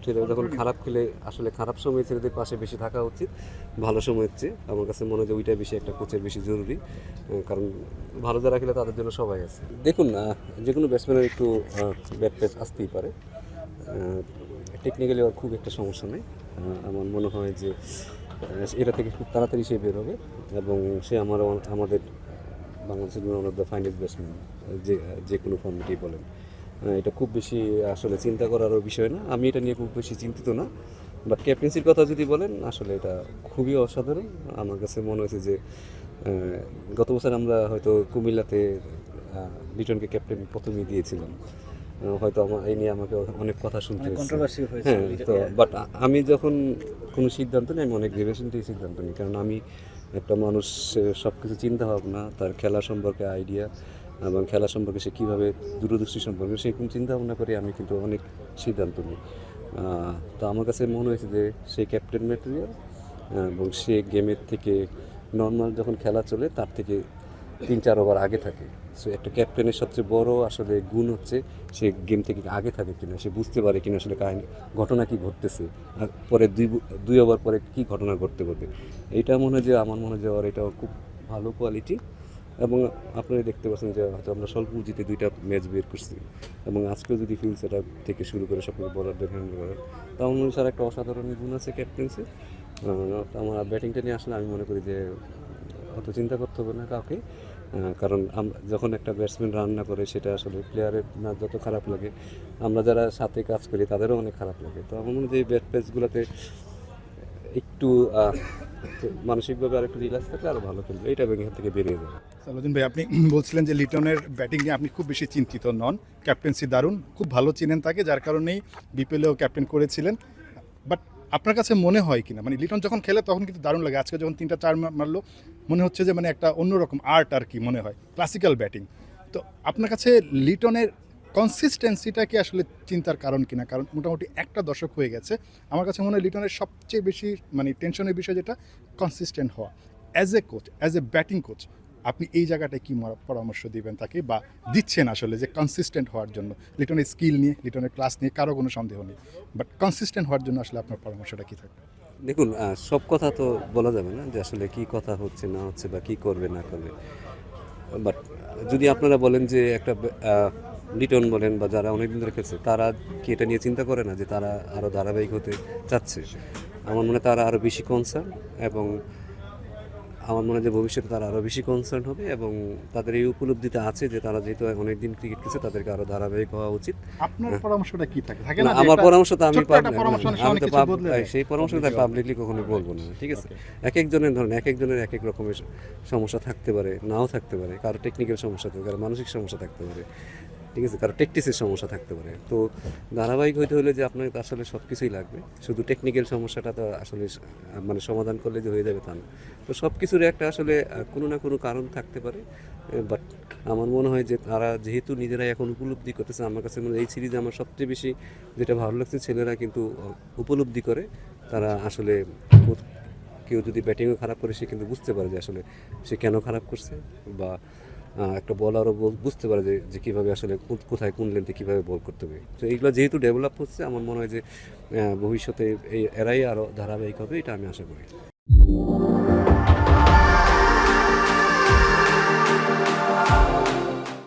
ছেলেরা যখন খারাপ খেলে আসলে খারাপ সময় ছেলেদের পাশে বেশি থাকা উচিত ভালো সময়ের চেয়ে। আমার কাছে মনে হয় যে ওইটাই বেশি একটা কোচের বেশি জরুরি, কারণ ভালো যারা খেলে তাদের জন্য সবাই আছে। দেখুন, যে কোনো ব্যাটসম্যানের একটু ব্যাট প্যাচ আসতেই পারে, টেকনিক্যালি ওর খুব একটা সমস্যা নেই। আমার মনে হয় যে এটা থেকে খুব তাড়াতাড়ি সে বের হবে এবং সে আমাদের বাংলাদেশের one of the finest batsman, যে যে কোনো ফর্মেটেই বলেন। এটা খুব বেশি আসলে চিন্তা করারও বিষয় না, আমি এটা নিয়ে খুব বেশি চিন্তিত না। বাট ক্যাপ্টেন্সির কথা যদি বলেন, আসলে এটা খুবই অসাধারণ। আমার কাছে মনে হয়েছে যে গত বছর আমরা হয়তো কুমিল্লাতে লিটনকে ক্যাপ্টেন প্রথমেই দিয়েছিলাম, হয়তো এই নিয়ে আমাকে অনেক কথা শুনতে হয়েছে। হ্যাঁ, তো বাট আমি যখন কোনো সিদ্ধান্ত নিই আমি অনেক ভেবে চিন্তেই সিদ্ধান্ত নিই, কারণ আমি একটা মানুষ সব কিছু চিন্তা ভাবনা, তার খেলা সম্পর্কে আইডিয়া এবং খেলা সম্পর্কে সে কীভাবে দূরদৃষ্টি সম্পর্কে সেরকম চিন্তা ভাবনা করে আমি কিন্তু অনেক সিদ্ধান্ত নিই। তো আমার কাছে মনে হয়েছে যে সে ক্যাপ্টেন ম্যাটেরিয়াল এবং সে গেমের থেকে নর্মাল যখন খেলা চলে তার থেকে 3-4 ওভার আগে থাকে। সো একটা ক্যাপ্টেনের সবচেয়ে বড় আসলে গুণ হচ্ছে সে গেম থেকে আগে থাকে কিনা, সে বুঝতে পারে কিনা আসলে কাহিনী ঘটনা কী ঘটতেছে, আর পরে দুই ওভার পরে কী ঘটনা ঘটতে পারবে। এইটা মনে হয় যে আমার মনে হয় যে ওর এটাও খুব ভালো কোয়ালিটি। এবং আপনারা দেখতে পাচ্ছেন যে হয়তো আমরা স্বল্প পুঁজিতে 2টা ম্যাচ বের করছি এবং আজকেও যদি ফিল্ড সেট আপ থেকে শুরু করে সকল বলারদের হ্যান্ডেল করার, তো আমার মনে হয় একটা অসাধারণ গুণ আছে ক্যাপ্টেন্সি। আমার ব্যাটিংটা নিয়ে আসলে আমি মনে করি যে অত চিন্তা করতে হবে না কাউকে, কারণ যখন একটা ব্যাটসম্যান রান না করে সেটা আসলে প্লেয়ারের না যত খারাপ লাগে, আমরা যারা সাথে কাজ করি তাদেরও অনেক খারাপ লাগে। তো আমার মনে হয় যে এই ব্যাট প্যাচগুলোতে একটু মানসিকভাবে আর একটু রিল্যাক্স থাকলে আরও ভালো খেলবে, এইটা এখান থেকে বেরিয়ে যাবে। সালাউদ্দিন ভাই, আপনি বলছিলেন যে লিটনের ব্যাটিং নিয়ে আপনি খুব বেশি চিন্তিত নন, ক্যাপ্টেন্সি দারুণ, খুব ভালো চিনেন তাকে, যার কারণেই বিপিএলেও ক্যাপ্টেন করেছিলেন। বাট আপনার কাছে মনে হয় কিনা, মানে লিটন যখন খেলে তখন কিন্তু দারুণ লাগে, আজকে যখন 3টা 4 মারলো মনে হচ্ছে যে মানে একটা অন্যরকম আর্ট আর কি মনে হয়, ক্লাসিক্যাল ব্যাটিং। তো আপনার কাছে লিটনের কনসিস্টেন্সিটা কি আসলে চিন্তার কারণ কিনা? কারণ মোটামুটি একটা দশক হয়ে গেছে, আমার কাছে মনে হয় লিটনের সবচেয়ে বেশি মানে টেনশনের বিষয় যেটা কনসিস্টেন্ট হওয়া। As a coach, as a batting coach, আপনি এই জায়গাটায় কী পরামর্শ দিবেন তাকে, বা দিচ্ছেন আসলে যে কনসিস্টেন্ট হওয়ার জন্য? লিটনের স্কিল নিয়ে, লিটনের ক্লাস নিয়ে কারো কোনো সন্দেহ নেই, বাট কনসিস্টেন্ট হওয়ার জন্য আসলে আপনার পরামর্শটা কী থাকবে? দেখুন, সব কথা তো বলা যাবে না যে আসলে কী কথা হচ্ছে না হচ্ছে বা কী করবে না করবে। বাট যদি আপনারা বলেন যে একটা লিটন বলেন বা যারা অনেকদিন ধরে খেলছে তারা কি এটা নিয়ে চিন্তা করে না যে তারা আরও ধারাবাহিক হতে চাচ্ছে? আমার মনে হয় তারা আরও বেশি কনসার্ন, এবং আমার মনে হয় যে ভবিষ্যতে তারা আরও বেশি কনসার্ন হবে এবং তাদের এই উপলব্ধিতে আছে যে তারা যেহেতু অনেকদিন ক্রিকেট খেলছে তাদেরকে আরও ধারাবাহিক হওয়া উচিত। আপনার পরামর্শটা কী থাকে? থাকে না, না, আমার পরামর্শ তো আমি আমি তো সেই পরামর্শটা পাবলিকলি কখনো বলবো না, ঠিক আছে? এক একজনের ধরেন এক একজনের এক এক রকমের সমস্যা থাকতে পারে, নাও থাকতে পারে, কারো টেকনিক্যাল সমস্যা থাকতে পারে, মানসিক সমস্যা থাকতে পারে, ঠিক আছে, কারো টেকটিসের সমস্যা থাকতে পারে। তো ধারাবাহিক হইতে হলে যে আপনার আসলে সব কিছুই লাগবে, শুধু টেকনিক্যাল সমস্যাটা তো আসলে মানে সমাধান করলে যে হয়ে যাবে তা না। তো সব কিছুর একটা আসলে কোনো না কোনো কারণ থাকতে পারে। বাট আমার মনে হয় যে তারা যেহেতু নিজেরাই এখন উপলব্ধি করতেছে, আমার কাছে মনে হয় এই সিরিজে আমার সবচেয়ে বেশি যেটা ভালো লাগছে, ছেলেরা কিন্তু উপলব্ধি করে তারা আসলে কেউ যদি ব্যাটিংও খারাপ করে সে কিন্তু বুঝতে পারে যে আসলে সে কেন খারাপ করছে, বা একটা বলারও বুঝতে পারে যে কীভাবে আসলে কোথায় কোন লেন্থে কীভাবে বল করতে হবে। তো এইগুলো যেহেতু ডেভেলপ হচ্ছে, আমার মনে হয় যে ভবিষ্যতে এরাই আরও ধারাবাহিক হবে, এটা আমি আশা করি।